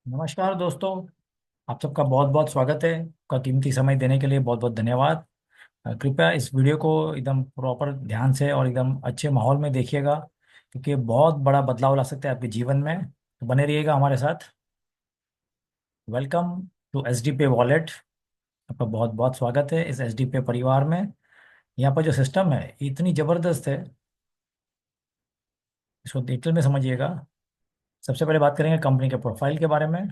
नमस्कार दोस्तों। आप सबका बहुत बहुत स्वागत है। आपका कीमती समय देने के लिए बहुत बहुत धन्यवाद। कृपया इस वीडियो को एकदम प्रॉपर ध्यान से और एकदम अच्छे माहौल में देखिएगा, क्योंकि बहुत बड़ा बदलाव ला सकते हैं आपके जीवन में। तो बने रहिएगा हमारे साथ। वेलकम टू एच डी पे वॉलेट। आपका बहुत बहुत स्वागत है इस एच डी पे परिवार में। यहाँ पर जो सिस्टम है इतनी ज़बरदस्त है, इसको डिटेल में समझिएगा। सबसे पहले बात करेंगे कंपनी के प्रोफाइल के बारे में।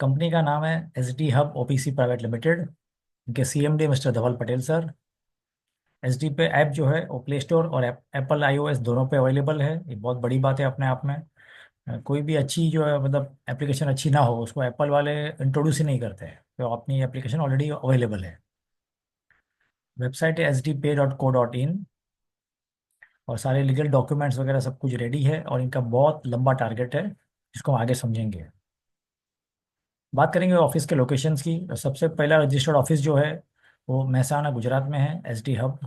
कंपनी का नाम है H D hub OPC private limited. इनके सीएमडी मिस्टर धवल पटेल सर। एच डी पे ऐप जो है वो प्ले स्टोर और एप्पल आईओएस दोनों पे अवेलेबल है। ये बहुत बड़ी बात है अपने आप में। कोई भी अच्छी जो है मतलब एप्लीकेशन अच्छी ना हो उसको एप्पल वाले इंट्रोड्यूस ही नहीं करते हैं, तो अपनी एप्लीकेशन ऑलरेडी अवेलेबल है। वेबसाइट है sdpay.co.in। और सारे लीगल डॉक्यूमेंट्स वगैरह सब कुछ रेडी है, और इनका बहुत लंबा टारगेट है जिसको हम आगे समझेंगे। बात करेंगे ऑफिस के लोकेशंस की। तो सबसे पहला रजिस्टर्ड ऑफिस जो है वो महसाना गुजरात में है, एच डी हब।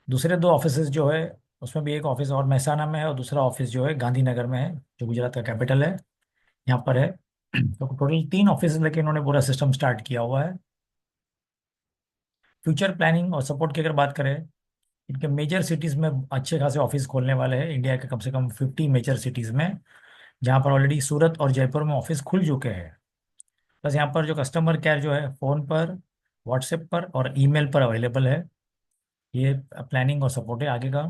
दूसरे दो ऑफिसेज जो है उसमें भी एक ऑफिस और महसाना में है, और दूसरा ऑफिस जो है गांधीनगर में है, जो गुजरात का कैपिटल है, यहाँ पर है। तो टोटल तीन ऑफिस लेके इन्होंने पूरा सिस्टम स्टार्ट किया हुआ है। फ्यूचर प्लानिंग और सपोर्ट की अगर बात करें, इनके मेजर सिटीज़ में अच्छे खासे ऑफिस खोलने वाले हैं, इंडिया के कम से कम 50 मेजर सिटीज़ में, जहाँ पर ऑलरेडी सूरत और जयपुर में ऑफिस खुल चुके हैं। बस यहाँ पर जो कस्टमर केयर जो है फ़ोन पर, व्हाट्सएप पर और ईमेल पर अवेलेबल है। ये प्लानिंग और सपोर्ट है आगे का।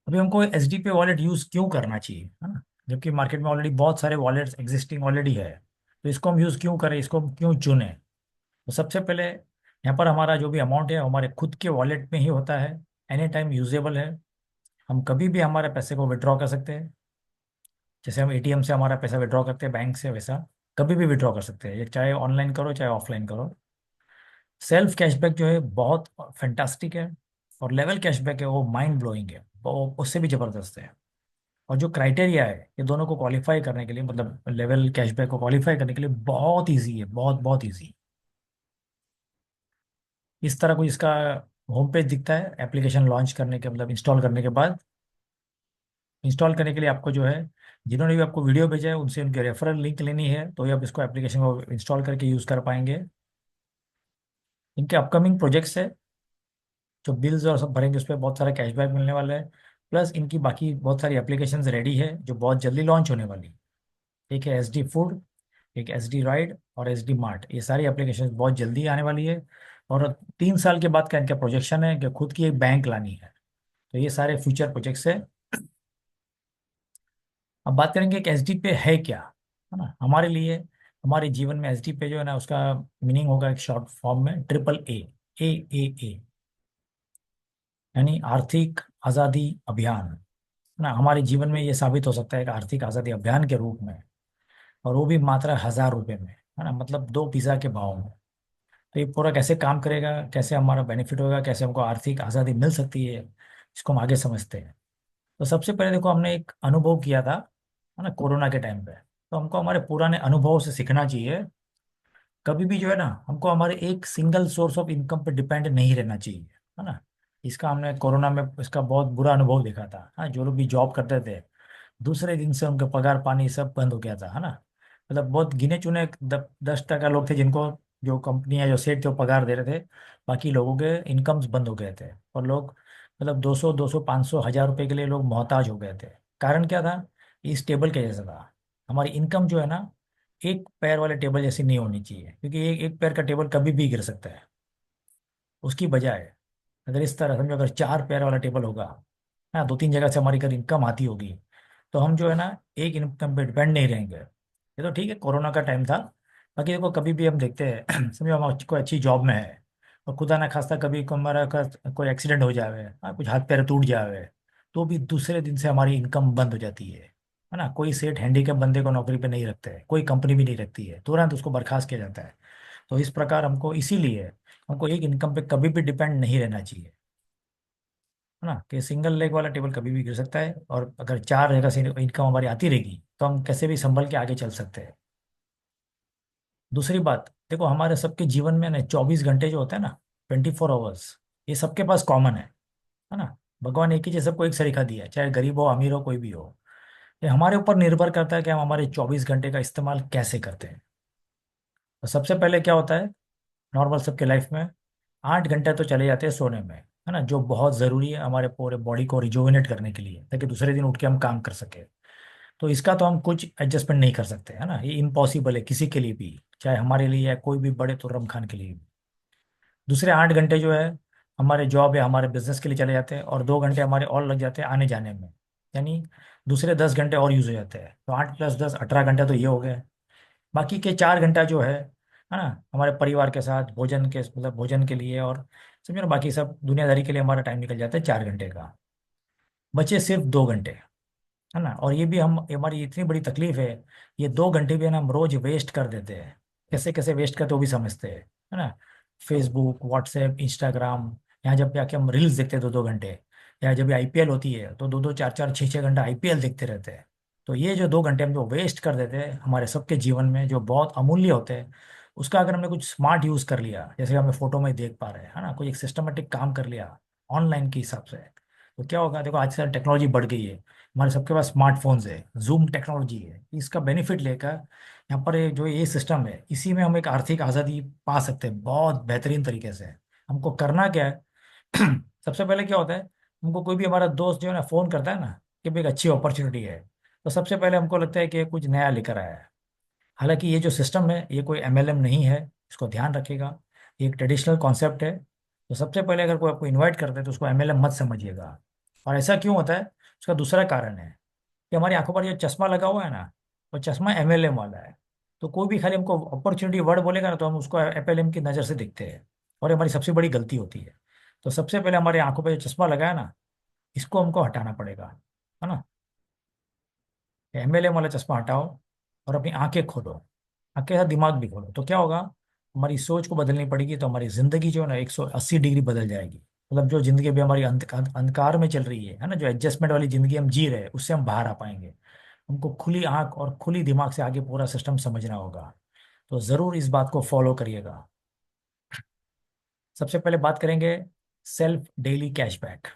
अभी हमको एच डी पे वॉलेट यूज़ क्यों करना चाहिए, है ना, जबकि मार्केट में ऑलरेडी बहुत सारे वॉलेट्स एग्जिस्टिंग ऑलरेडी है। तो इसको हम यूज़ क्यों करें, इसको हम क्यों चुने। तो सबसे पहले यहाँ पर हमारा जो भी अमाउंट है हमारे खुद के वॉलेट में ही होता है। एनी टाइम यूजेबल है। हम कभी भी हमारे पैसे को विड्रॉ कर सकते हैं। जैसे हम एटीएम से हमारा पैसा विड्रॉ करते हैं बैंक से, वैसा कभी भी विड्रॉ कर सकते हैं, ये चाहे ऑनलाइन करो चाहे ऑफलाइन करो। सेल्फ कैशबैक जो है बहुत फैंटास्टिक है। और लेवल कैशबैक है वो माइंड ब्लोइंग है, वो उससे भी ज़बरदस्त है। और जो क्राइटेरिया है ये दोनों को क्वालिफाई करने के लिए, मतलब लेवल कैशबैक को क्वालिफाई करने के लिए बहुत इजी है, बहुत बहुत इजी। इस तरह कुछ इसका होम पेज दिखता है एप्लीकेशन लॉन्च करने के, मतलब इंस्टॉल करने के बाद। इंस्टॉल करने के लिए आपको जो है, जिन्होंने भी आपको वीडियो भेजा है उनसे उनके रेफरल लिंक लेनी है, तो ये आप इसको एप्लीकेशन को इंस्टॉल करके यूज़ कर पाएंगे। इनके अपकमिंग प्रोजेक्ट्स है, जो बिल्स और सब भरेंगे उस पर बहुत सारा कैशबैक मिलने वाला है। प्लस इनकी बाकी बहुत सारी एप्लीकेशंस रेडी है जो बहुत जल्दी लॉन्च होने वाली। एक है एस डी फूड, एक एस डी राइड और एस डी मार्ट। ये सारी एप्लीकेशन बहुत जल्दी आने वाली है। और 3 साल के बाद का इनका प्रोजेक्शन है कि खुद की एक बैंक लानी है। तो ये सारे फ्यूचर प्रोजेक्ट्स है। अब बात करेंगे कि एच डी पे है क्या, है ना हमारे लिए। हमारे जीवन में एच डी पे जो है ना उसका मीनिंग होगा एक शॉर्ट फॉर्म में ट्रिपल ए। ए ए यानी आर्थिक आज़ादी अभियान, है ना। हमारे जीवन में ये साबित हो सकता है कि आर्थिक आज़ादी अभियान के रूप में, और वो भी मात्र 1,000 रुपये में, है ना, मतलब 2 पिज़्ज़ा के भाव में। तो ये पूरा कैसे काम करेगा, कैसे हमारा बेनिफिट होगा, कैसे हमको आर्थिक आज़ादी मिल सकती है, इसको हम आगे समझते हैं। तो सबसे पहले देखो, हमने एक अनुभव किया था, है ना, कोरोना के टाइम पे। तो हमको हमारे पुराने अनुभव से सीखना चाहिए। कभी भी जो है ना हमको हमारे एक सिंगल सोर्स ऑफ इनकम पे डिपेंड नहीं रहना चाहिए, है ना। इसका हमने कोरोना में इसका बहुत बुरा अनुभव देखा था। हाँ, जो लोग भी जॉब करते थे दूसरे दिन से उनके पगार पानी सब बंद हो गया था, है ना। मतलब बहुत गिने चुने 10% लोग थे जिनको, जो कंपनियां जो सेठ थे वो पगार दे रहे थे। बाकी लोगों के इनकम्स बंद हो गए थे, और लोग मतलब 200 500 हजार रुपए के लिए लोग मोहताज हो गए थे। कारण क्या था, इस टेबल के जैसा था। हमारी इनकम जो है ना एक पैर वाले टेबल जैसी नहीं होनी चाहिए, क्योंकि एक एक पैर का टेबल कभी भी गिर सकता है। उसकी बजाय अगर इस तरह समझो, अगर 4 पैर वाला टेबल होगा, हाँ, 2 3 जगह से हमारी अगर इनकम आती होगी, तो हम जो है ना एक इनकम पे डिपेंड नहीं रहेंगे। ये तो ठीक है, कोरोना का टाइम था। बाकी देखो, कभी भी हम देखते हैं समझो हम कोई अच्छी जॉब में है, और खुदा ना खास्ता कभी को हमारा का कोई एक्सीडेंट हो जावे, हाँ, कुछ हाथ पैर टूट जावे, तो भी दूसरे दिन से हमारी इनकम बंद हो जाती है ना। कोई सेठ हैंडीकैप बंदे को नौकरी पे नहीं रखते हैं, कोई कंपनी भी नहीं रखती है, तुरंत उसको बर्खास्त किया जाता है। तो इस प्रकार हमको इसीलिए हमको एक इनकम पे कभी भी डिपेंड नहीं रहना चाहिए, है ना, कि सिंगल लेग वाला टेबल कभी भी गिर सकता है। और अगर 4 जगह से इनकम हमारी आती रहेगी तो हम कैसे भी संभल के आगे चल सकते हैं। दूसरी बात देखो, हमारे सबके जीवन में ना 24 घंटे जो होता है ना, 24 आवर्स, ये सबके पास कॉमन है ना। भगवान एक ही चीज सबको एक सरीखा दिया है, चाहे गरीब हो अमीर हो कोई भी हो। ये हमारे ऊपर निर्भर करता है कि हम हमारे 24 घंटे का इस्तेमाल कैसे करते हैं। तो सबसे पहले क्या होता है, नॉर्मल सबके लाइफ में 8 घंटे तो चले जाते हैं सोने में, है ना, जो बहुत ज़रूरी है हमारे पूरे बॉडी को रिजुविनेट करने के लिए, ताकि दूसरे दिन उठ के हम काम कर सके। तो इसका तो हम कुछ एडजस्टमेंट नहीं कर सकते, है ना, ये इम्पॉसिबल है किसी के लिए भी, चाहे हमारे लिए या कोई भी बड़े तुर्रम खान के लिए भी। दूसरे 8 घंटे जो है हमारे जॉब या हमारे बिजनेस के लिए चले जाते हैं, और 2 घंटे हमारे और लग जाते हैं आने जाने में, यानी दूसरे 10 घंटे और यूज हो जाते हैं। तो 8 + 10 18 घंटे तो ये हो गए। बाकी के 4 घंटा जो है ना, हमारे परिवार के साथ भोजन के, मतलब भोजन के लिए, और समझो ना बाकी सब दुनियादारी के लिए हमारा टाइम निकल जाता है 4 घंटे का। बचे सिर्फ 2 घंटे, है ना, और ये भी हम, हमारी इतनी बड़ी तकलीफ है, ये 2 घंटे भी है ना हम रोज वेस्ट कर देते हैं। कैसे कैसे वेस्ट करते हैं वो भी समझते हैं, है ना। फेसबुक, व्हाट्सएप, इंस्टाग्राम, यहाँ जब जाके हम रील्स देखते हैं 2 2 घंटे, या जब आईपीएल होती है तो 2 2 4 4 6 6 घंटा आईपीएल देखते रहते हैं। तो ये जो 2 घंटे हम जो वेस्ट कर देते हैं हमारे सबके जीवन में, जो बहुत अमूल्य होते हैं, उसका अगर हमने कुछ स्मार्ट यूज कर लिया, जैसे हमें फोटो में देख पा रहे हैं, है ना, कोई एक सिस्टमेटिक काम कर लिया ऑनलाइन के हिसाब से, तो क्या होगा, देखो आजकल टेक्नोलॉजी बढ़ गई है, हमारे सबके पास स्मार्टफोन्स है, जूम टेक्नोलॉजी है, इसका बेनिफिट लेकर यहाँ पर जो ये सिस्टम है, इसी में हम एक आर्थिक आज़ादी पा सकते हैं बहुत बेहतरीन तरीके से। हमको करना क्या है सबसे पहले क्या होता है, हमको कोई भी हमारा दोस्त जो है ना फ़ोन करता है ना कि भाई एक अच्छी अपॉर्चुनिटी है, तो सबसे पहले हमको लगता है कि ये कुछ नया लेकर आया है। हालांकि ये जो सिस्टम है ये कोई एमएलएम नहीं है, इसको ध्यान रखिएगा, ये एक ट्रेडिशनल कॉन्सेप्ट है। तो सबसे पहले अगर कोई आपको इनवाइट करता है तो उसको एमएलएम मत समझिएगा। और ऐसा क्यों होता है, उसका दूसरा कारण है कि हमारी आंखों पर जो चश्मा लगा हुआ है ना, वो चश्मा एमएलएम वाला है। तो कोई भी खाली हमको अपॉर्चुनिटी वर्ड बोलेगा ना तो हम उसको एमएलएम की नज़र से देखते हैं, और ये हमारी सबसे बड़ी गलती होती है। तो सबसे पहले हमारी आंखों पर जो चश्मा लगा है ना, इसको हमको हटाना पड़ेगा, है ना। एमएलएम वाला चश्मा हटाओ और अपनी आंखें खोलो, आंखें साथ दिमाग भी खोलो, तो क्या होगा, हमारी सोच को बदलनी पड़ेगी, तो हमारी जिंदगी जो है ना 180 डिग्री बदल जाएगी। मतलब जो जिंदगी अभी हमारी अंधकार में चल रही है ना, जो एडजस्टमेंट वाली जिंदगी हम जी रहे हैं, उससे हम बाहर आ पाएंगे। हमको खुली आंख और खुली दिमाग से आगे पूरा सिस्टम समझना होगा। तो ज़रूर इस बात को फॉलो करिएगा। सबसे पहले बात करेंगे सेल्फ डेली कैशबैक।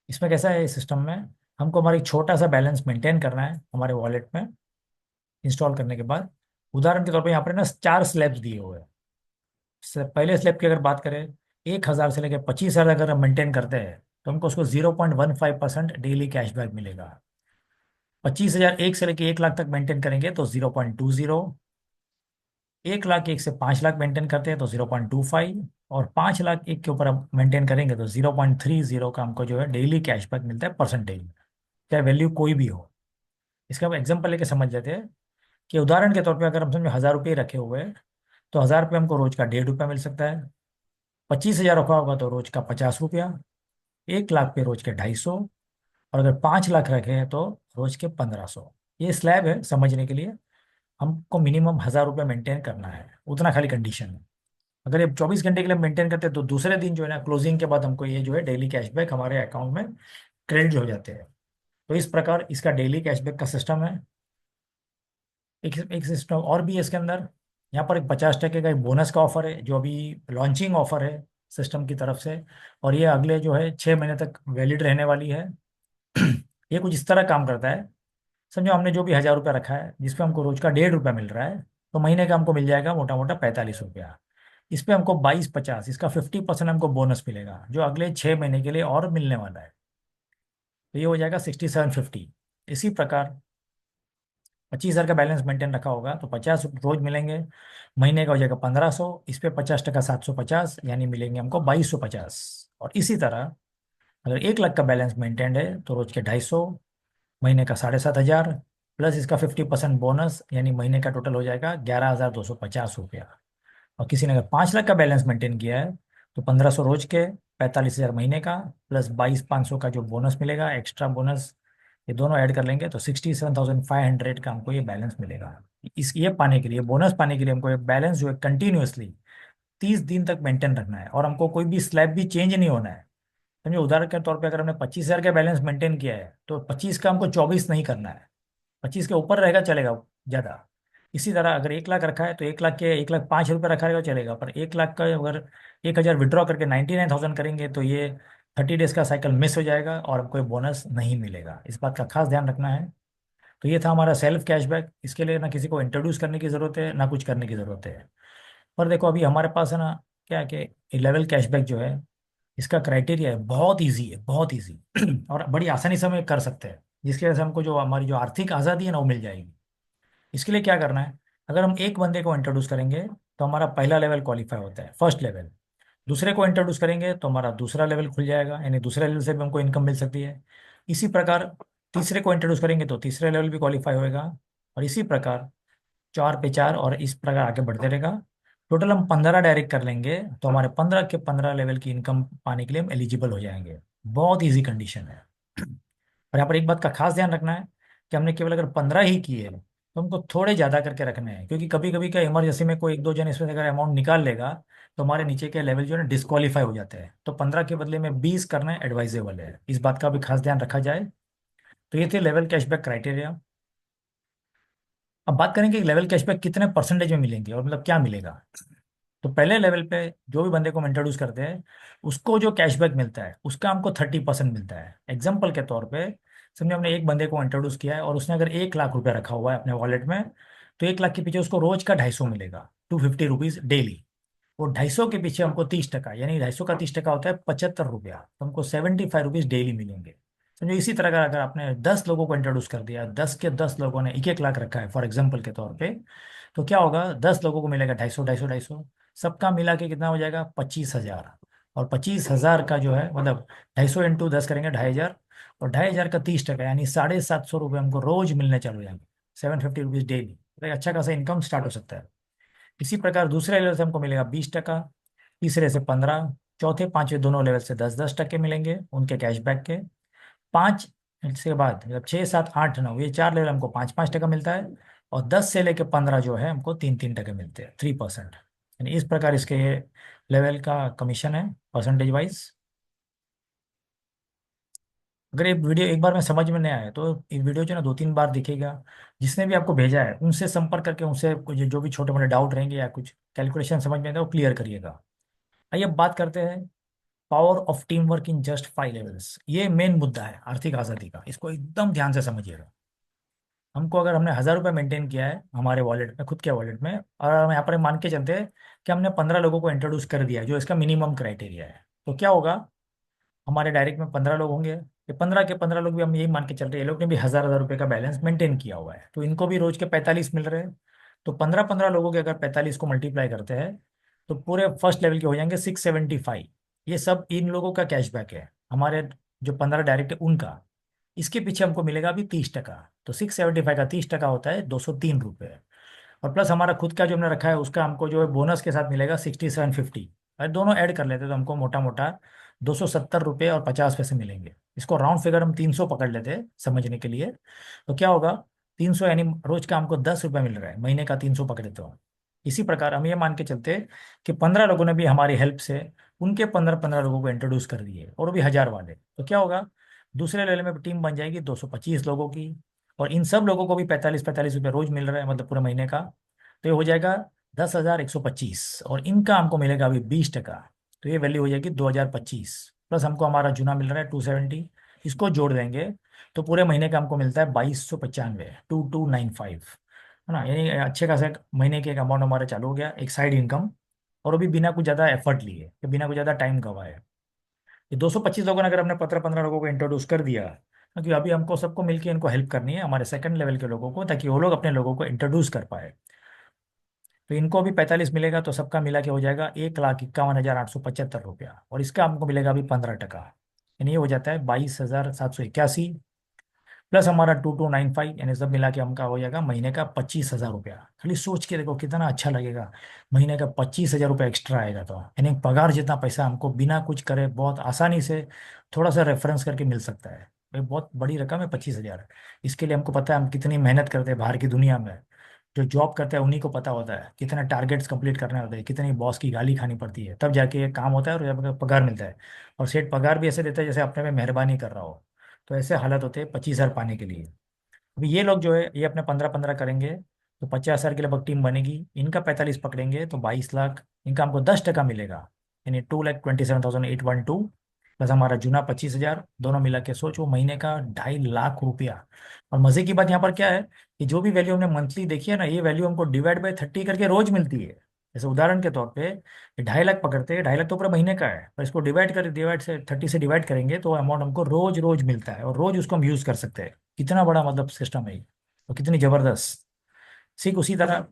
इसमें कैसा है, इस सिस्टम में हमको हमारी छोटा सा बैलेंस मेंटेन करना है हमारे वॉलेट में, इंस्टॉल करने के बाद। उदाहरण के तौर पर यहाँ पर ना 4 स्लैब्स दिए हुए हैं। पहले स्लैब की अगर बात करें, 1,000 से लेकर 25,000 अगर हम मेंटेन करते हैं तो हमको उसको 0.15% डेली कैशबैक मिलेगा। 25,000 एक से लेकर 1 लाख तक मेंटेन करेंगे तो 0.20। 1 लाख एक से 5 लाख मेंटेन करते हैं तो 0.25, और 5 लाख एक के ऊपर हम मेंटेन करेंगे तो 0.30 का हमको जो है डेली कैशबैक मिलता है परसेंटेज में, चाहे वैल्यू कोई भी हो। इसका हम एग्जाम्पल लेके समझ जाते हैं कि उदाहरण के तौर पे अगर हम समझो 1,000 रुपये रखे हुए हैं, तो 1,000 रुपये हमको रोज का 1.5 रुपया मिल सकता है। 25,000 रखा होगा तो रोज का 50 रुपया। 1 लाख पे रोज के 250, और अगर 5 लाख रखे हैं तो रोज के 1,500। ये स्लैब है समझने के लिए। हमको मिनिमम 1,000 रुपया मेंटेन करना है, उतना खाली कंडीशन है। अगर ये 24 घंटे के लिए मेंटेन करते हैं तो दूसरे दिन जो है ना क्लोजिंग के बाद हमको ये जो है डेली कैशबैक हमारे अकाउंट में क्रेडिट हो जाते हैं। तो इस प्रकार इसका डेली कैशबैक का सिस्टम है। एक एक सिस्टम और भी है इसके अंदर। यहाँ पर एक 50% का एक बोनस का ऑफर है जो अभी लॉन्चिंग ऑफर है सिस्टम की तरफ से, और ये अगले जो है 6 महीने तक वैलिड रहने वाली है। ये कुछ इस तरह काम करता है, समझो हमने जो भी 1,000 रुपया रखा है जिसपे हमको रोज का 1.5 रुपया मिल रहा है, तो महीने का हमको मिल जाएगा मोटा मोटा 45 रुपया। इस पे हमको 22 50 इसका 50% हमको बोनस मिलेगा जो अगले 6 महीने के लिए और मिलने वाला है। तो ये हो जाएगा 6750। इसी प्रकार 25,000 का बैलेंस मेंटेन रखा होगा तो 50 रोज मिलेंगे, महीने का हो जाएगा 1,500, इस पे 50% 750, यानी मिलेंगे हमको 2,250। और इसी तरह अगर 1 लाख का बैलेंस मेंटेन है तो रोज के 250, महीने का 7,500, प्लस इसका 50% बोनस, यानी महीने का टोटल हो जाएगा 11,250 रुपया। और किसी ने अगर 5 लाख का बैलेंस मेंटेन किया है तो 1,500 रोज के, 45,000 महीने का, प्लस 22,500 का जो बोनस मिलेगा एक्स्ट्रा बोनस, ये दोनों ऐड कर लेंगे तो 67,500 का हमको ये बैलेंस मिलेगा। इस ये पाने के लिए, बोनस पाने के लिए हमको ये बैलेंस जो है कंटिन्यूअसली 30 दिन तक मेंटेन रखना है, और हमको कोई भी स्लैब भी चेंज नहीं होना है। समझो उदाहरण के तौर पे अगर हमने 25,000 का बैलेंस मेंटेन किया है तो 25 का हमको 24 नहीं करना है, 25 के ऊपर रहेगा चलेगा ज़्यादा। इसी तरह अगर 1 लाख रखा है तो 1 लाख के 1,05,000 रखा रहेगा चलेगा, पर 1 लाख का अगर 1,000 विड्रॉ करके 99,000 करेंगे तो ये 30 डेज का साइकिल मिस हो जाएगा और हमको बोनस नहीं मिलेगा। इस बात का खास ध्यान रखना है। तो ये था हमारा सेल्फ कैशबैक। इसके लिए ना किसी को इंट्रोड्यूस करने की ज़रूरत है ना कुछ करने की ज़रूरत है। पर देखो अभी हमारे पास है ना क्या है कि लेवल कैशबैक जो है, इसका क्राइटेरिया है बहुत इजी है, बहुत इजी और बड़ी आसानी से हम ये कर सकते हैं, जिसकी वजह से हमको जो हमारी जो आर्थिक आज़ादी है ना वो मिल जाएगी। इसके लिए क्या करना है, अगर हम एक बंदे को इंट्रोड्यूस करेंगे तो हमारा पहला लेवल क्वालिफाई होता है, फर्स्ट लेवल। दूसरे को इंट्रोड्यूस करेंगे तो हमारा दूसरा लेवल खुल जाएगा, यानी दूसरे लेवल से भी हमको इनकम मिल सकती है। इसी प्रकार तीसरे को इंट्रोड्यूस करेंगे तो तीसरे लेवल भी क्वालिफाई होएगा, और इसी प्रकार चार पे चार, और इस प्रकार आगे बढ़ते रहेगा। टोटल हम 15 डायरेक्ट कर लेंगे तो हमारे 15 के 15 लेवल की इनकम पाने के लिए हम एलिजिबल हो जाएंगे। बहुत ईजी कंडीशन है। और यहाँ पर एक बात का खास ध्यान रखना है कि हमने केवल अगर 15 ही किए तो हमको थोड़े ज़्यादा करके रखने हैं, क्योंकि कभी कभी क्या इमरजेंसी में कोई एक दो जन इसमें से अगर अमाउंट निकाल लेगा तो हमारे नीचे के लेवल जो है ना डिस्क्वालीफाई हो जाते हैं। तो 15 के बदले में 20 करना एडवाइजेबल है, इस बात का भी खास ध्यान रखा जाए। तो ये थे लेवल कैशबैक क्राइटेरिया। अब बात करेंगे कि लेवल कैशबैक कितने परसेंटेज में मिलेंगे और मतलब क्या मिलेगा। तो पहले लेवल पे जो भी बंदे को हम इंट्रोड्यूस करते हैं उसको जो कैशबैक मिलता है उसका हमको 30% मिलता है। एग्जाम्पल के तौर पे समझे हमने एक बंदे को इंट्रोड्यूस किया है और उसने अगर 1 लाख रुपया रखा हुआ है अपने वॉलेट में, तो 1 लाख के पीछे उसको रोज का 250 मिलेगा, 250 रुपीज डेली। वो 250 के पीछे हमको 30%, यानी 250 का 30% होता है 75 रुपया, तो हमको 75 रुपीज डेली मिलेंगे। समझो इसी तरह का अगर आपने 10 लोगों को इंट्रोड्यूस कर दिया, 10 के 10 लोगों ने 1 1 लाख रखा है फॉर एग्जाम्पल के तौर पे, तो क्या होगा, 10 लोगों को मिलेगा 250 250 250, सबका मिला के कितना हो जाएगा 25,000। और 25,000 का जो है मतलब 250 इंटू 10 करेंगे 2,500, और 2,500 का 30%, यानी 750 रुपये हमको रोज मिलने चालू हो जाएंगे, 750 रुपीज डेली। तो एक अच्छा खासा इनकम स्टार्ट हो सकता है। इसी प्रकार दूसरे लेवल से हमको मिलेगा 20%, तीसरे से 15, चौथे पांचवे दोनों लेवल से 10 10 टके मिलेंगे उनके कैशबैक के। पाँच से बाद मतलब 6 7 8 9, ये 4 लेवल हमको 5 5 टका मिलता है। और 10 से लेके 15 जो है हमको 3 3 टके मिलते हैं, 3%। यानी इस प्रकार इसके लेवल का कमीशन है परसेंटेज वाइज। अगर ये वीडियो एक बार में समझ में नहीं आया तो ये वीडियो जो है ना 2 3 बार दिखेगा। जिसने भी आपको भेजा है उनसे संपर्क करके उनसे कुछ जो भी छोटे मोटे डाउट रहेंगे या कुछ कैलकुलेशन समझ में आएगा वो क्लियर करिएगा। आइए अब बात करते हैं power of team work in just 5 levels. ये मेन मुद्दा है आर्थिक आज़ादी का, इसको एकदम ध्यान से समझिएगा। हमको अगर हमने 1,000 रुपये मेंटेन किया है हमारे वॉलेट में, खुद के वॉलेट में, और हम यहाँ पर मान के चलते हैं कि हमने 15 लोगों को इंट्रोड्यूस कर दिया है जो इसका मिनिमम क्राइटेरिया है, तो क्या होगा, हमारे डायरेक्ट में 15 लोग होंगे, ये 15 के 15 लोग भी हम यही मान के चल रहे हैं ये लोग ने भी 1,000 1,000 रुपये का बैलेंस मेंटेन किया हुआ है, तो इनको भी रोज के 45 मिल रहे हैं। तो 15 15 लोगों के अगर 45 को मल्टीप्लाई करते हैं तो पूरे फर्स्ट लेवल के हो जाएंगे 675। ये सब इन लोगों का कैशबैक है, हमारे जो 15 डायरेक्ट है उनका। इसके पीछे हमको मिलेगा अभी 30%। तो 675 का 30% होता है 203 रुपये। और प्लस हमारा खुद का जो हमने रखा है उसका हमको जो है बोनस के साथ मिलेगा 6750। अगर दोनों ऐड कर लेते तो हमको मोटा मोटा 270 रुपये और 50 पैसे मिलेंगे। इसको राउंड फिगर हम 300 पकड़ लेते हैं समझने के लिए। तो क्या होगा, 300 यानी रोज का हमको 10 रुपये मिल रहा है, महीने का 300 पकड़े तो। इसी प्रकार हम ये मान के चलते हैं कि 15 लोगों ने भी हमारी हेल्प से उनके 15 15 लोगों को इंट्रोड्यूस कर दिए, और वो भी 1,000 वाले, तो क्या होगा, दूसरे लेवल में टीम बन जाएगी 225 लोगों की। और इन सब लोगों को भी 45 45 रुपये रोज मिल रहा है, मतलब पूरे महीने का। तो ये हो जाएगा 10,125, और इनका हमको मिलेगा अभी 20%। तो ये वैल्यू हो जाएगी 2,025, प्लस हमको हमारा जूना मिल रहा है 270, इसको जोड़ देंगे तो पूरे महीने का हमको मिलता है 2,295, 2,295, है ना। यानी अच्छे खासे महीने के एक अमाउंट हमारा चालू हो गया, एक साइड इनकम। और वो भी बिना कुछ ज़्यादा एफर्ट लिए, या बिना कुछ ज़्यादा टाइम गवाए। ये 225 लोगों ने अगर हमने 15 15 लोगों को इंट्रोड्यूस कर दिया, क्योंकि अभी हमको सबको मिलकर इनको हेल्प करनी है हमारे सेकंड लेवल के लोगों को, ताकि वो लोग अपने लोगों को इंट्रोड्यूस कर पाए। तो इनको भी 45 मिलेगा तो सबका मिला के हो जाएगा 1,51,875 रुपया, और इसका हमको मिलेगा अभी 15%। यानी ये हो जाता है 22,781, प्लस हमारा 2,295, यानी सब मिला के हमका हो जाएगा महीने का 25,000 रुपया। खाली सोच के देखो कितना अच्छा लगेगा, महीने का 25,000 रुपया एक्स्ट्रा आएगा, तो यानी पगार जितना पैसा हमको बिना कुछ करे बहुत आसानी से थोड़ा सा रेफरेंस करके मिल सकता है। ये बहुत बड़ी रकम है 25,000। इसके लिए हमको पता है हम कितनी मेहनत करते हैं बाहर की दुनिया में। जो जॉब करते हैं उन्हीं को पता होता है कितने टारगेट्स कंप्लीट करने होते हैं, कितनी बॉस की गाली खानी पड़ती है, तब जाके ये काम होता है और जब पगार मिलता है। और सेठ पगार भी ऐसे देता है जैसे अपने में मेहरबानी कर रहा हो। तो ऐसे हालत होते हैं 25,000 पाने के लिए। अभी ये लोग जो है ये अपने 15 15 करेंगे तो 50,000 के लगभग टीम बनेगी, इनका 45 पकड़ेंगे तो 22 लाख, इनका हमको 10% मिलेगा, यानी 2,27,812। प्लस हमारा जूना 25,000, दोनों मिला के सोचो महीने का 2.5 लाख रुपया। और मजे की बात यहाँ पर क्या है कि जो भी वैल्यू हमने मंथली देखी है ना, ये वैल्यू हमको डिवाइड बाय 30 करके रोज मिलती है। जैसे उदाहरण के तौर पे 2.5 लाख पकड़ते हैं, 2.5 लाख तो पूरा महीने का है, पर इसको डिवाइड से 30 से डिवाइड करेंगे तो अमाउंट हमको रोज रोज मिलता है, और रोज उसको हम यूज कर सकते हैं। कितना बड़ा मतलब सिस्टम है ये, और कितनी जबरदस्त। ठीक उसी तरह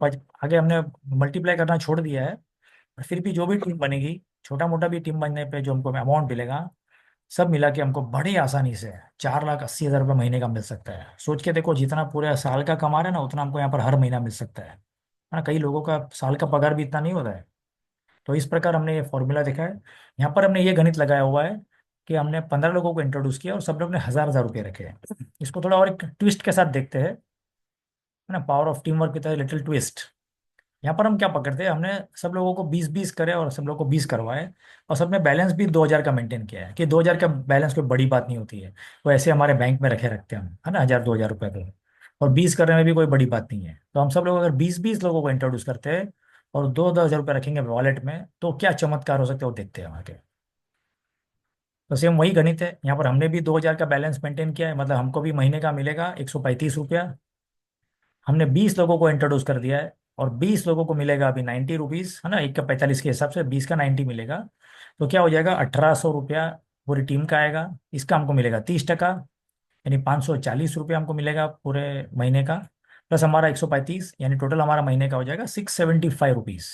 आगे हमने मल्टीप्लाई करना छोड़ दिया है, और फिर भी जो भी टीम बनेगी, छोटा मोटा भी टीम बनने पे जो हमको अमाउंट मिलेगा, सब मिला के हमको बड़ी आसानी से 4,80,000 रुपये महीने का मिल सकता है। सोच के देखो, जितना पूरे साल का कमा रहे हैं ना, उतना हमको यहाँ पर हर महीना मिल सकता है ना। कई लोगों का साल का पगार भी इतना नहीं होता है। तो इस प्रकार हमने ये फॉर्मूला देखा है। यहाँ पर हमने ये गणित लगाया हुआ है कि हमने 15 लोगों को इंट्रोड्यूस किया और सब लोग ने 1,000-1,000 रुपये रखे हैं। इसको थोड़ा और एक ट्विस्ट के साथ देखते हैं, है ना, पावर ऑफ टीम वर्क की तरह लिटिल ट्विस्ट। यहाँ पर हम क्या पकड़ते हैं, हमने सब लोगों को 20-20 करे और सब लोगों को 20 करवाए, और सबने बैलेंस भी 2,000 का मेंटेन किया है कि 2,000 का बैलेंस कोई बड़ी बात नहीं होती है। तो ऐसे हमारे बैंक में रखे रखते हैं हम, है ना, 1,000-2,000 रुपये के। और 20 करने में भी कोई बड़ी बात नहीं है। तो हम सब लोग अगर 20-20 लोगों को इंट्रोड्यूस करते हैं और 2,000-2,000 रुपये रखेंगे वॉलेट में, तो क्या चमत्कार हो सकते हैं वो देखते हैं वहाँ के। तो सेम वही गणित है, यहाँ पर हमने भी 2,000 का बैलेंस मेंटेन किया है, मतलब हमको भी महीने का मिलेगा 135 रुपया। हमने 20 लोगों को इंट्रोड्यूस कर दिया है, और 20 लोगों को मिलेगा अभी 90 रुपीज, है ना, एक का 45 के हिसाब से 20 का 90 मिलेगा। तो क्या हो जाएगा, 1,800 रुपया पूरी टीम का आएगा। इसका हमको मिलेगा 30%, यानी 540 रुपया हमको मिलेगा पूरे महीने का। प्लस हमारा 135, यानी टोटल हमारा महीने का हो जाएगा 675 रुपीज।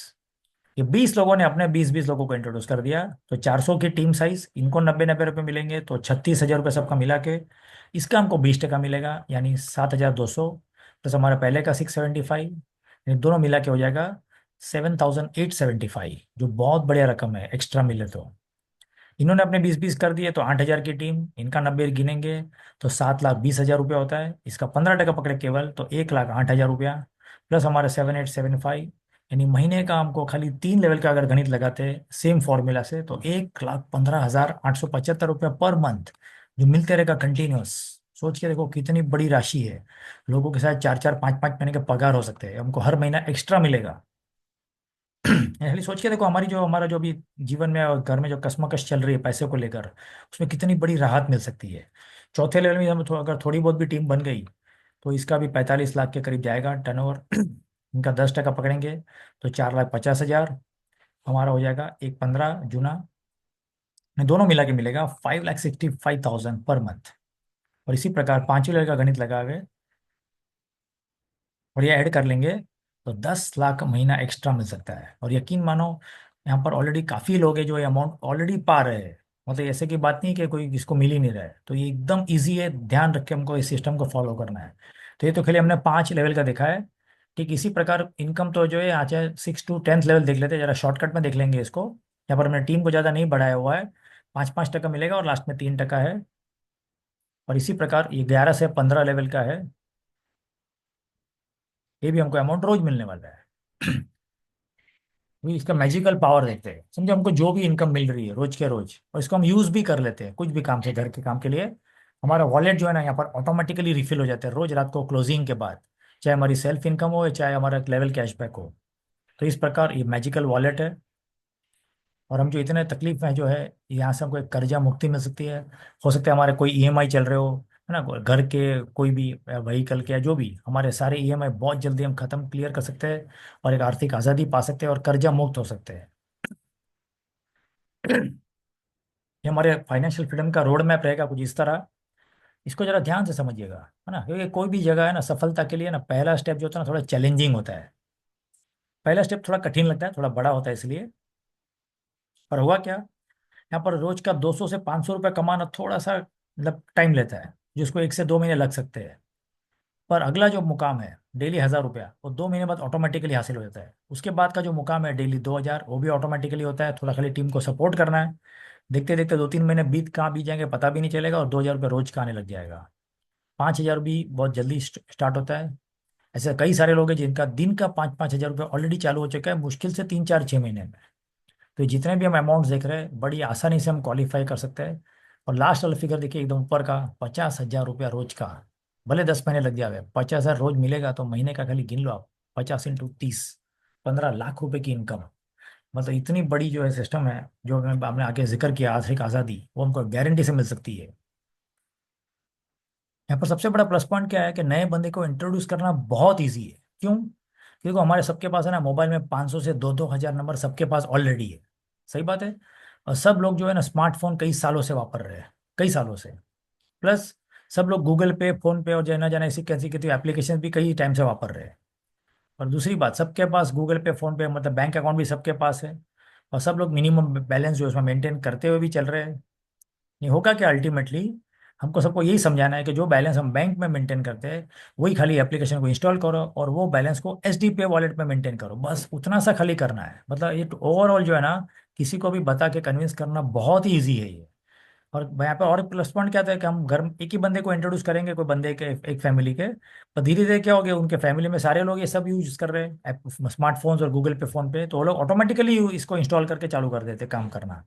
ये 20 लोगों ने अपने 20-20 लोगों को इंट्रोड्यूस कर दिया। तो 400 की टीम साइज, इनको 90-90 रुपये मिलेंगे, तो 36,000 रुपये सबका मिला के। इसका हमको 20% मिलेगा, यानी 7,200। प्लस हमारा पहले का 675, यानी दोनों मिला के हो जाएगा 7,875, जो बहुत बढ़िया रकम है एक्स्ट्रा मिले तो। इन्होंने अपने 20-20 कर दिए, तो 8,000 की टीम, इनका 90 गिनेंगे तो 7,20,000 रुपया होता है। इसका 15% पकड़े केवल, तो 1,08,000 रुपया। प्लस हमारे 7,875, यानी महीने का हमको खाली 3 लेवल का अगर गणित लगाते हैं सेम फॉर्मूला से, तो 1,15,875 रुपया पर मंथ जो मिलते रहेगा कंटिन्यूस। सोच के देखो कितनी बड़ी राशि है। लोगों के साथ 4-4, 5-5 महीने के पगार हो सकते हैं, हमको हर महीना एक्स्ट्रा मिलेगा। खाली सोच के देखो, हमारा जो भी जीवन में और घर में जो कश्मकश चल रही है पैसे को लेकर, उसमें कितनी बड़ी राहत मिल सकती है। चौथे लेवल में हम अगर थोड़ी बहुत भी टीम बन गई, तो इसका भी 45 लाख के करीब जाएगा टर्नओवर। इनका 10% पकड़ेंगे तो 4,50,000 हमारा हो जाएगा। एक 15 जूना दोनों मिला के मिलेगा 5,65,000 पर मंथ। और इसी प्रकार पांचवें लेवल का गणित लगा हुए और ये ऐड कर लेंगे, तो 10 लाख महीना एक्स्ट्रा मिल सकता है। और यकीन मानो, यहाँ पर ऑलरेडी काफ़ी लोग हैं जो ये अमाउंट ऑलरेडी पा रहे हैं। मतलब ऐसे की बात नहीं कि कोई जिसको मिल ही नहीं रहा है। तो ये एकदम इजी है, ध्यान रख के हमको इस सिस्टम को फॉलो करना है। तो ये तो खाली हमने 5 लेवल का देखा है। ठीक इसी प्रकार इनकम तो जो है आज 6 to 10 लेवल देख लेते हैं, जरा शॉर्टकट में देख लेंगे इसको। यहाँ पर हमने टीम को ज़्यादा नहीं बढ़ाया हुआ है, 5-5% मिलेगा और लास्ट में 3% है। और इसी प्रकार ये 11 से 15 लेवल का है, ये भी हमको अमाउंट रोज मिलने वाला है। वही इसका मैजिकल पावर देखते हैं, समझे, हमको जो भी इनकम मिल रही है रोज के रोज, और इसको हम यूज भी कर लेते हैं कुछ भी काम से, घर के काम के लिए। हमारा वॉलेट जो है ना यहाँ पर ऑटोमेटिकली रिफिल हो जाता है रोज रात को क्लोजिंग के बाद, चाहे हमारी सेल्फ इनकम हो चाहे हमारा लेवल कैशबैक हो। तो इस प्रकार ये मैजिकल वॉलेट है। और हम जो इतने तकलीफ में जो है, यहाँ से हमको एक कर्जा मुक्ति मिल सकती है। हो सकता है हमारे कोई ईएमआई चल रहे हो, है ना, घर के कोई भी व्हीकल के, या जो भी हमारे सारे ईएमआई बहुत जल्दी हम खत्म क्लियर कर सकते हैं, और एक आर्थिक आज़ादी पा सकते हैं और कर्जा मुक्त हो सकते हैं। ये हमारे फाइनेंशियल फ्रीडम का रोड मैप रहेगा कुछ इस तरह। इसको जरा ध्यान से समझिएगा, है ना, क्योंकि कोई भी जगह है ना सफलता के लिए ना, पहला स्टेप जो होता है ना थोड़ा चैलेंजिंग होता है। पहला स्टेप थोड़ा कठिन लगता है, थोड़ा बड़ा होता है इसलिए। पर हुआ क्या, यहाँ पर रोज का 200 से 500 रुपये कमाना थोड़ा सा मतलब टाइम लेता है, जिसको 1 से 2 महीने लग सकते हैं। पर अगला जो मुकाम है डेली 1,000 रुपया, वो 2 महीने बाद ऑटोमेटिकली हासिल हो जाता है। उसके बाद का जो मुकाम है डेली 2,000, वो भी ऑटोमेटिकली होता है। थोड़ा खाली टीम को सपोर्ट करना है। देखते देखते 2-3 महीने कहाँ बीत जाएंगे पता भी नहीं चलेगा, और 2,000 रुपये रोज का आने लग जाएगा। 5,000 भी बहुत जल्दी स्टार्ट होता है। ऐसे कई सारे लोग हैं जिनका दिन का 5-5 हज़ार रुपये ऑलरेडी चालू हो चुका है, मुश्किल से 3-4-6 महीने में। तो जितने भी हम अमाउंट्स देख रहे हैं, बड़ी आसानी से हम क्वालिफाई कर सकते हैं। और लास्ट वाला फिगर देखिए एकदम ऊपर का, 50,000 रुपया रोज का। भले 10 महीने लग जाए, 50,000 रोज मिलेगा तो महीने का खाली गिन लो आप, 50 × 30, 15 लाख रुपए की इनकम। मतलब इतनी बड़ी जो है सिस्टम है, जो आपने आगे जिक्र किया आर्थिक आज़ादी, वो हमको गारंटी से मिल सकती है। यहाँ पर सबसे बड़ा प्लस पॉइंट क्या है कि नए बंदे को इंट्रोड्यूस करना बहुत ईजी है। क्यों? क्योंकि हमारे सबके पास है ना, मोबाइल में 500 से 2-2 हज़ार नंबर सबके पास ऑलरेडी है। सही बात है। और सब लोग जो है ना स्मार्टफोन कई सालों से वापर रहे हैं, कई सालों से। प्लस सब लोग गूगल पे, फोन पे और जाना जाना ऐसी कैसी कैसी एप्लीकेशन भी कई टाइम से वापर रहे हैं। और दूसरी बात, सबके पास गूगल पे, फोन पे, मतलब बैंक अकाउंट भी सबके पास है। और सब लोग मिनिमम बैलेंस जो है उसमें मेंटेन करते हुए भी चल रहे हैं। ये होगा क्या अल्टीमेटली, हमको सबको यही समझाना है कि जो बैलेंस हम बैंक में मेंटेन करते हैं, वही खाली एप्लीकेशन को इंस्टॉल करो और वो बैलेंस को एच डी पे वॉलेट में मेंटेन करो, बस उतना सा खाली करना है। मतलब ये ओवरऑल जो है ना, किसी को भी बता के कन्विंस करना बहुत ही ईजी है ये। और यहाँ पे और प्लस पॉइंट क्या था कि हम घर में एक ही बंदे को इंट्रोड्यूस करेंगे, कोई बंदे के एक फैमिली के, पर धीरे धीरे क्या हो गया, उनके फैमिली में सारे लोग ये सब यूज कर रहे हैं स्मार्टफोन्स और गूगल पे, फोन पे, तो वो लोग ऑटोमेटिकली इसको इंस्टॉल करके चालू कर देते काम करना।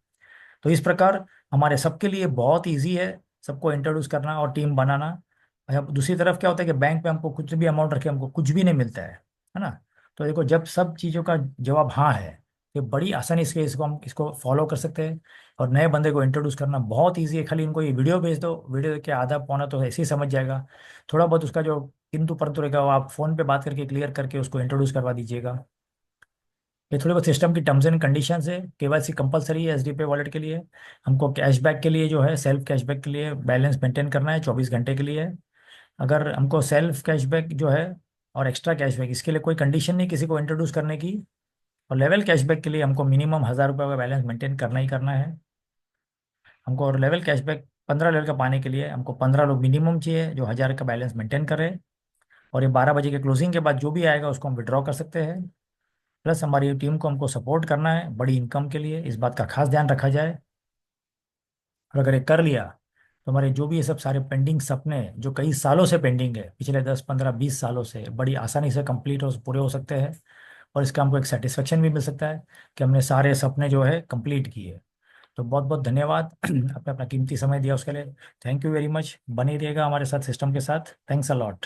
तो इस प्रकार हमारे सबके लिए बहुत इजी है सबको इंट्रोड्यूस करना और टीम बनाना। अब दूसरी तरफ क्या होता है कि बैंक में हमको कुछ भी अमाउंट रखे हमको कुछ भी नहीं मिलता है ना। तो देखो, जब सब चीज़ों का जवाब हाँ है, तो बड़ी आसानी से इसको हम इसको फॉलो कर सकते हैं। और नए बंदे को इंट्रोड्यूस करना बहुत ईजी है, खाली इनको ये वीडियो भेज दो, वीडियो के आधा पौना तो ऐसे ही समझ जाएगा। थोड़ा बहुत उसका जो किंतु परंतु रहेगा वो आप फ़ोन पे बात करके क्लियर करके उसको इंट्रोड्यूस करवा दीजिएगा। ये थोड़ी बहुत सिस्टम की टर्म्स एंड कंडीशंस है। केवाईसी कंपलसरी है एसडीपे वॉलेट के लिए। हमको कैशबैक के लिए जो है, सेल्फ कैशबैक के लिए बैलेंस मेंटेन करना है 24 घंटे के लिए। अगर हमको सेल्फ कैशबैक जो है और एक्स्ट्रा कैशबैक, इसके लिए कोई कंडीशन नहीं किसी को इंट्रोड्यूस करने की। और लेवल कैशबैक के लिए हमको मिनिमम 1,000 रुपये का बैलेंस मेंटेन करना ही करना है हमको। और लेवल कैशबैक 15 लेवल का पाने के लिए हमको 15 लोग मिनिमम चाहिए जो 1,000 का बैलेंस मेंटेन करें। और ये 12 बजे के क्लोजिंग के बाद जो भी आएगा उसको हम विड्रॉ कर सकते हैं। प्लस हमारी टीम को हमको सपोर्ट करना है बड़ी इनकम के लिए, इस बात का खास ध्यान रखा जाए। और अगर ये कर लिया, तो हमारे जो भी ये सब सारे पेंडिंग सपने जो कई सालों से पेंडिंग है, पिछले 10-15-20 सालों से, बड़ी आसानी से कंप्लीट हो पूरे हो सकते हैं। और इसका हमको एक सेटिस्फेक्शन भी मिल सकता है कि हमने सारे सपने जो है कंप्लीट किए। तो बहुत बहुत धन्यवाद आपने अपना कीमती समय दिया उसके लिए। Thank you very much. बने रहिएगा हमारे साथ, सिस्टम के साथ। Thanks a lot.